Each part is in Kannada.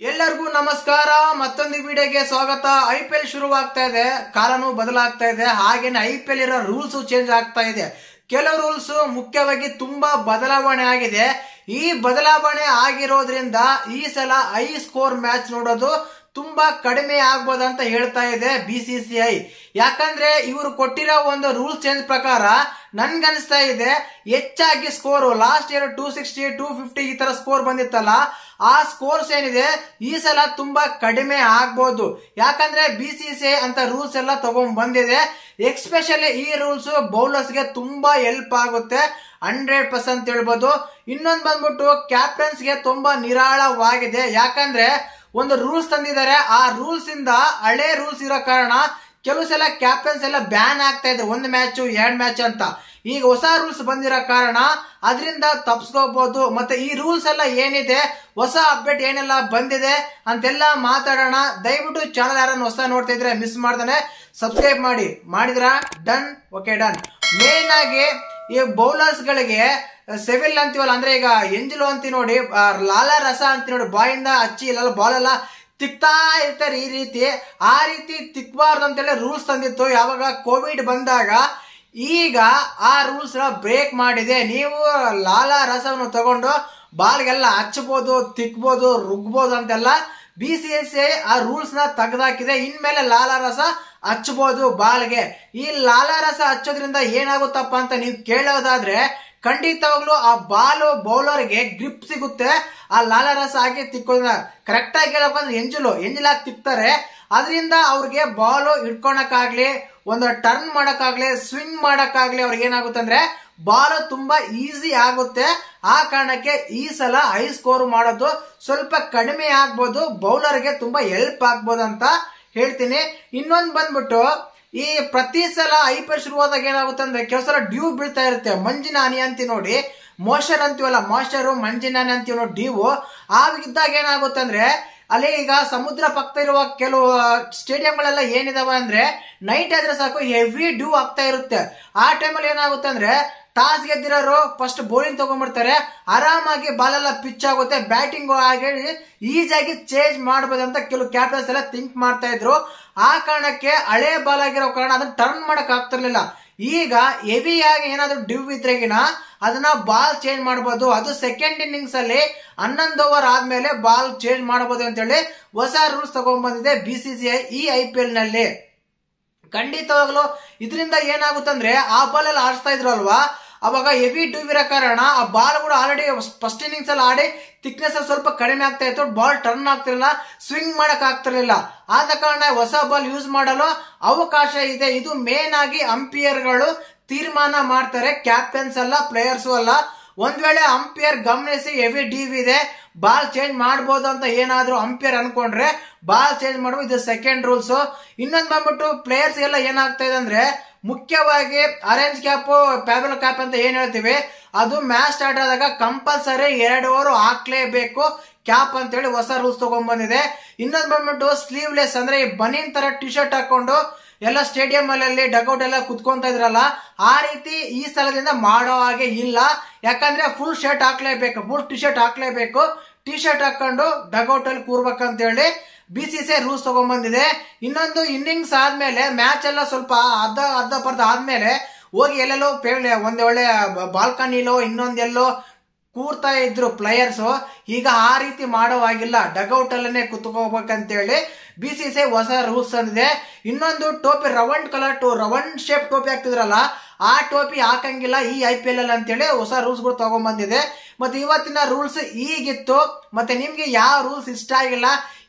ಎಲ್ಲರಿಗೂ ನಮಸ್ಕಾರ. ಮತ್ತೊಂದು ವಿಡಿಯೋಗೆ ಸ್ವಾಗತ. ಐಪಿಎಲ್ ಶುರುವಾಗ್ತಾ ಇದೆ, ಕಾಲನೂ ಬದಲಾಗ್ತಾ ಇದೆ, ಹಾಗೇನೆ ಐಪಿಎಲ್ ಇರೋ ರೂಲ್ಸ್ ಚೇಂಜ್ ಆಗ್ತಾ ಇದೆ. ಕೆಲವು ರೂಲ್ಸ್ ಮುಖ್ಯವಾಗಿ ತುಂಬಾ ಬದಲಾವಣೆ ಆಗಿದೆ. ಈ ಬದಲಾವಣೆ ಆಗಿರೋದ್ರಿಂದ ಈ ಸಲ ಹೈ ಸ್ಕೋರ್ ಮ್ಯಾಚ್ ನೋಡೋದು ತುಂಬಾ ಕಡಿಮೆ ಆಗ್ಬೋದಂತ ಹೇಳ್ತಾ ಇದೆ BCCI. ಯಾಕಂದ್ರೆ ಇವರು ಕೊಟ್ಟಿರೋ ಒಂದು ರೂಲ್ ಚೇಂಜ್ ಪ್ರಕಾರ ನನ್ಗನ್ಸ್ತಾ ಇದೆ ಹೆಚ್ಚಾಗಿ ಸ್ಕೋರ್ ಲಾಸ್ಟ್ ಇಯರ್ 260 250 ಈ ತರ ಸ್ಕೋರ್ ಬಂದಿತ್ತಲ್ಲ, ಆ ಸ್ಕೋರ್ಸ್ ಏನಿದೆ ಈ ಸಲ ತುಂಬಾ ಕಡಿಮೆ ಆಗ್ಬೋದು. ಯಾಕಂದ್ರೆ BCCI ಅಂತ ರೂಲ್ಸ್ ಎಲ್ಲ ತಗೊಂಡ್ ಬಂದಿದೆ. ಎಕ್ಸ್ಪೆಷಲಿ ಈ ರೂಲ್ಸ್ ಬೌಲರ್ಸ್ ಗೆ ತುಂಬಾ ಹೆಲ್ಪ್ ಆಗುತ್ತೆ, 100% ಹೇಳ್ಬೋದು. ಇನ್ನೊಂದು ಬಂದ್ಬಿಟ್ಟು ಕ್ಯಾಪ್ಟನ್ಸ್ ಗೆ ತುಂಬಾ ನಿರಾಳವಾಗಿದೆ. ಯಾಕಂದ್ರೆ ಒಂದು ರೂಲ್ಸ್ ತಂದಿದ್ದಾರೆ, ಆ ರೂಲ್ಸ್ ಇಂದ ಹಳೆ ರೂಲ್ಸ್ ಇರೋ ಕಾರಣ ಕೆಲವು ಸಲ ಕ್ಯಾಪ್ಟನ್ಸ್ ಎಲ್ಲ ಬ್ಯಾನ್ ಆಗ್ತಾ ಇದ್ರು, 1 ಮ್ಯಾಚ್ 2 ಮ್ಯಾಚ್ ಅಂತ. ಈಗ ಹೊಸ ರೂಲ್ಸ್ ಬಂದಿರೋ ಕಾರಣ ಅದರಿಂದ ತಪ್ಪಿಸ್ಕೋಬಹುದು. ಮತ್ತೆ ಈ ರೂಲ್ಸ್ ಎಲ್ಲ ಏನಿದೆ, ಹೊಸ ಅಪ್ಡೇಟ್ ಏನೆಲ್ಲ ಬಂದಿದೆ ಅಂತೆಲ್ಲ ಮಾತಾಡೋಣ. ದಯವಿಟ್ಟು ಚಾನಲ್ ಯಾರನ್ನು ಹೊಸ ನೋಡ್ತಾ ಇದ್ರೆ ಮಿಸ್ ಮಾಡ್ದಾನೆ ಸಬ್ಸ್ಕ್ರೈಬ್ ಮಾಡಿದ್ರ ಡನ್. Okay done. ಮೇನ್ ಆಗಿ ಈ ಬೌಲರ್ಸ್ ಗಳಿಗೆ ಸೆವಿಲ್ ಅಂತೀವಲ್ಲ, ಅಂದ್ರೆ ಈಗ ಎಂಜಲು ಅಂತಿ ನೋಡಿ, ಲಾಲ ರಸ ಅಂತ ನೋಡಿ, ಬಾಯಿಂದ ಹಚ್ಚಿ ಇಲ್ಲ ಬಾಲ್ ಎಲ್ಲ ತಿಕ್ತಾ ಇರ್ತಾರೆ ಈ ರೀತಿ. ಆ ರೀತಿ ತಿಕ್ಬಾರ್ದು ಅಂತೇಳಿ ರೂಲ್ಸ್ ತಂದಿತ್ತು ಯಾವಾಗ ಕೋವಿಡ್ ಬಂದಾಗ. ಈಗ ಆ ರೂಲ್ಸ್ ಬ್ರೇಕ್ ಮಾಡಿದೆ. ನೀವು ಲಾಲ ರಸವನ್ನು ತಗೊಂಡು ಬಾಲ್ಗೆಲ್ಲ ಹಚ್ಚಬಹುದು, ತಿಕ್ಬೋದು, ರುಗ್ಬೋದು ಅಂತೆಲ್ಲ BCCI ಆ ರೂಲ್ಸ್ ನ ತೆಗೆದಾಕಿದೆ. ಇನ್ಮೇಲೆ ಲಾಲ ರಸ ಹಚ್ಚಬಹುದು ಬಾಲ್ಗೆ. ಈ ಲಾಲ ರಸ ಹಚ್ಚೋದ್ರಿಂದ ಏನಾಗುತ್ತಪ್ಪ ಅಂತ ನೀವು ಕೇಳೋದಾದ್ರೆ, ಖಂಡಿತವಾಗ್ಲೂ ಆ ಬಾಲ್ ಬೌಲರ್ಗೆ ಗ್ರಿಪ್ ಸಿಗುತ್ತೆ. ಆ ಲಾಲ ರಸ ಹಾಕಿ ತಿಕ್ಕೋದ ಕರೆಕ್ಟ್ ಆಗಿ ಹೇಳಬೇಕಂದ್ರೆ ಎಂಜಲಾಗಿ ತಿಕ್ತಾರೆ. ಅದರಿಂದ ಅವ್ರಿಗೆ ಬಾಲ್ ಹಿಡ್ಕೊಳಕ್ಕಾಗ್ಲಿ, ಒಂದು ಟರ್ನ್ ಮಾಡಕ್ಕಾಗ್ಲಿ, ಸ್ವಿಂಗ್ ಮಾಡಕ್ಕಾಗ್ಲಿ ಅವ್ರಿಗೆ ಏನಾಗುತ್ತೆ ಅಂದ್ರೆ ಬಾಲ್ ತುಂಬಾ ಈಸಿ ಆಗುತ್ತೆ. ಆ ಕಾರಣಕ್ಕೆ ಈ ಸಲ ಹೈ ಸ್ಕೋರ್ ಮಾಡೋದು ಸ್ವಲ್ಪ ಕಡಿಮೆ ಆಗ್ಬೋದು, ಬೌಲರ್ಗೆ ತುಂಬಾ ಹೆಲ್ಪ್ ಆಗ್ಬೋದು ಅಂತ ಹೇಳ್ತೀನಿ. ಇನ್ನೊಂದು ಬಂದ್ಬಿಟ್ಟು ಈ ಪ್ರತಿ ಸಲ IPL ಶುರುವಾದಾಗ ಏನಾಗುತ್ತೆ ಅಂದ್ರೆ ಕೆಲವು ಸಲ ಡ್ಯೂ ಬೀಳ್ತಾ ಇರುತ್ತೆ, ಮಂಜಿನ ಹನಿ ಅಂತೀವಿ ನೋಡಿ, ಮಾಯ್ಶ್ಚರ್ ಅಂತೀವಲ್ಲ, ಮಾಯ್ಶ್ಚರು ಮಂಜಿನ ಹನಿ ಅಂತೀವಿ ನೋಡಿ, ಡ್ಯೂ ಆಗಿದ್ದಾಗ ಏನಾಗುತ್ತೆ ಅಂದ್ರೆ ಅಲ್ಲಿ ಈಗ ಸಮುದ್ರ ಪಕ್ಕ ಇರುವ ಕೆಲವು ಸ್ಟೇಡಿಯಂಗಳೆಲ್ಲ ಏನಿದಾವೆ ಅಂದ್ರೆ ನೈಟ್ ಆದ್ರೆ ಸಾಕು ಹೆವಿ ಡ್ಯೂ ಆಗ್ತಾ ಇರುತ್ತೆ. ಆ ಟೈಮಲ್ಲಿ ಏನಾಗುತ್ತೆ ಅಂದ್ರೆ ಟಾಸ್ ಗೆದ್ದಿರೋರು ಫಸ್ಟ್ ಬೌಲಿಂಗ್ ತಗೊಂಡ್ಬಿಡ್ತಾರೆ, ಆರಾಮಾಗಿ ಬಾಲ್ ಎಲ್ಲ ಪಿಚ್ ಆಗುತ್ತೆ, ಬ್ಯಾಟಿಂಗ್ ಆಗಿ ಈಸಿಯಾಗಿ ಚೇಂಜ್ ಮಾಡಬಹುದು ಅಂತ ಕೆಲವು ಕ್ಯಾಪ್ಟನ್ಸ್ ಎಲ್ಲ ಥಿಂಕ್ ಮಾಡ್ತಾ ಇದ್ರು. ಆ ಕಾರಣಕ್ಕೆ ಹಳೆ ಬಾಲ್ ಆಗಿರೋ ಕಾರಣ ಅದನ್ನ ಟರ್ನ್ ಮಾಡಕ್ ಆಗ್ತಿರ್ಲಿಲ್ಲ. ಈಗ ಹೆವಿ ಆಗಿ ಏನಾದ್ರು ಡ್ಯೂ ಇದ್ರೆಗಿನ ಅದನ್ನ ಬಾಲ್ ಚೇಂಜ್ ಮಾಡಬಹುದು. ಅದು ಸೆಕೆಂಡ್ ಇನ್ನಿಂಗ್ಸ್ ಅಲ್ಲಿ 11 ಓವರ್ ಆದ್ಮೇಲೆ ಬಾಲ್ ಚೇಂಜ್ ಮಾಡಬಹುದು ಅಂತ ಹೇಳಿ ಹೊಸ ರೂಲ್ಸ್ ತಗೊಂಡ್ ಬಂದಿದೆ BCCI ಈ IPL ನಲ್ಲಿ. ಖಂಡಿತವಾಗ್ಲು ಇದರಿಂದ ಏನಾಗುತ್ತಂದ್ರೆ ಆ ಬಾಲ್ ಎಲ್ಲ ಆಡಿಸ್ತಾ ಇದ್ರು ಅಲ್ವಾ, ಅವಾಗ ಹೆವಿ ಡ್ಯೂ ಇರೋ ಕಾರಣ ಆ ಬಾಲ್ ಕೂಡ ಆಲ್ರೆಡಿ ಫಸ್ಟ್ ಇನ್ನಿಂಗ್ಸ್ ಅಲ್ಲಿ ಆಡಿ ಥಿಕ್ನೆಸ್ ಸ್ವಲ್ಪ ಕಡಿಮೆ ಆಗ್ತಾ ಇತ್ತು, ಬಾಲ್ ಟರ್ನ್ ಆಗ್ತಿರ್ಲಿಲ್ಲ, ಸ್ವಿಂಗ್ ಮಾಡಕ್ ಆಗ್ತಿರ್ಲಿಲ್ಲ. ಆದ ಕಾರಣ ಹೊಸ ಬಾಲ್ ಯೂಸ್ ಮಾಡಲು ಅವಕಾಶ ಇದೆ. ಇದು ಮೇನ್ ಆಗಿ ಅಂಪೈರ್ ಗಳು ತೀರ್ಮಾನ ಮಾಡ್ತಾರೆ, ಕ್ಯಾಪ್ಟನ್ಸ್ ಅಲ್ಲ, ಪ್ಲೇಯರ್ಸ್ ಅಲ್ಲ. ಒಂದ್ ವೇಳೆ ಅಂಪೈರ್ ಗಮನಿಸಿ ಹೆವಿ ಡ್ಯೂ ಇದೆ, ಬಾಲ್ ಚೇಂಜ್ ಮಾಡಬಹುದು ಅಂತ ಏನಾದ್ರು ಅಂಪೈರ್ ಅನ್ಕೊಂಡ್ರೆ ಬಾಲ್ ಚೇಂಜ್ ಮಾಡಬಹುದು. ಇದು ಸೆಕೆಂಡ್ ರೂಲ್ಸ್. ಇನ್ನೊಂದು ಬಂದ್ಬಿಟ್ಟು ಪ್ಲೇಯರ್ಸ್ ಎಲ್ಲ ಏನಾಗ್ತಾ ಇದೆ ಅಂದ್ರೆ ಮುಖ್ಯವಾಗಿ ಆರೆಂಜ್ ಕ್ಯಾಪ್, ಪ್ಯಾಬಲ್ ಕ್ಯಾಪ್ ಅಂತ ಏನ್ ಹೇಳ್ತೀವಿ, ಅದು ಮ್ಯಾಚ್ ಸ್ಟಾರ್ಟ್ ಆದಾಗ ಕಂಪಲ್ಸರಿ 2 ಓವರ್ ಹಾಕ್ಲೇಬೇಕು ಕ್ಯಾಪ್ ಅಂತ ಹೇಳಿ ಹೊಸ ರೂಲ್ಸ್ ತಗೊಂಡ್ ಬಂದಿದೆ. ಇನ್ನೊಂದು ಬಂದ್ಬಿಟ್ಟು ಸ್ಲೀವ್ಲೆಸ್, ಅಂದ್ರೆ ಬನೀನ್ ತರ ಟಿ ಶರ್ಟ್ ಹಾಕೊಂಡು ಎಲ್ಲ ಸ್ಟೇಡಿಯಂ ಅಲ್ಲಿ ಡಗ್ಔಟ್ ಎಲ್ಲ ಕುತ್ಕೊಂತ ಇದ್ರಲ್ಲ, ಆ ರೀತಿ ಈ ಸ್ಥಳದಿಂದ ಮಾಡೋ ಹಾಗೆ ಇಲ್ಲ. ಯಾಕಂದ್ರೆ ಫುಲ್ ಶರ್ಟ್ ಹಾಕ್ಲೇಬೇಕು, ಫುಲ್ ಟಿ ಶರ್ಟ್ ಹಾಕ್ಲೇಬೇಕು, ಟಿ ಶರ್ಟ್ ಹಾಕೊಂಡು ಡಗ್ಔಟ್ ಅಲ್ಲಿ ಕೂರ್ಬೇಕಂತ ಹೇಳಿ BCCI ರೂಲ್ಸ್ ತಗೊಂಡ್ ಬಂದಿದೆ. ಇನ್ನೊಂದು ಇನ್ನಿಂಗ್ಸ್ ಆದ್ಮೇಲೆ ಮ್ಯಾಚ್ ಎಲ್ಲ ಸ್ವಲ್ಪ ಅರ್ಧ ಆದ್ಮೇಲೆ ಹೋಗಿ ಎಲ್ಲೆಲ್ಲೋ ಒಂದ್ ಒಳ್ಳೆ ಬಾಲ್ಕನಿಲೋ ಇನ್ನೊಂದೆಲ್ಲೋ ಕೂರ್ತಾ ಇದ್ರು ಪ್ಲೇಯರ್ಸ್. ಈಗ ಆ ರೀತಿ ಮಾಡೋ ಆಗಿಲ್ಲ, ಡಗ್ಔಟ್ ಅಲ್ಲೇ ಕುತ್ಕೋಬೇಕಂತೇಳಿ BCCI ಹೊಸ ರೂಲ್ಸ್ ತಂದಿದೆ. ಇನ್ನೊಂದು ಟೋಪಿ ರೌಂಡ್ ಶೇಪ್ ಟೋಪಿ ಹಾಕ್ತಿದ್ರಲ್ಲ, ಆ ಟೋಪಿ ಹಾಕಂಗಿಲ್ಲ ಈ IPL ಅಲ್ಲಿ ಅಂತೇಳಿ ಹೊಸ ರೂಲ್ಸ್ ಗಳು ತಗೊಂಡ್ ಬಂದಿದೆ. ಮತ್ತೆ ಇವತ್ತಿನ ರೂಲ್ಸ್ ಈಗಿತ್ತು. ಮತ್ತೆ ನಿಮ್ಗೆ ಯಾವ ರೂಲ್ಸ್ ಇಷ್ಟ ಆಗಿಲ್ಲ,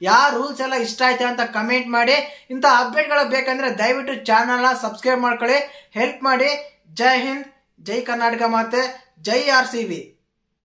ಯಾವ ರೂಲ್ಸ್ ಎಲ್ಲ ಇಷ್ಟ ಆಯ್ತು ಅಂತ ಕಮೆಂಟ್ ಮಾಡಿ. ಇಂಥ ಅಪ್ಡೇಟ್ ಗಳು ಬೇಕಂದ್ರೆ ದಯವಿಟ್ಟು ಚಾನಲ್ ಸಬ್ಸ್ಕ್ರೈಬ್ ಮಾಡ್ಕೊಳ್ಳಿ, ಹೆಲ್ಪ್ ಮಾಡಿ. ಜೈ ಹಿಂದ್, ಜೈ ಕರ್ನಾಟಕ ಮಾತೆ, ಜೈ RCB.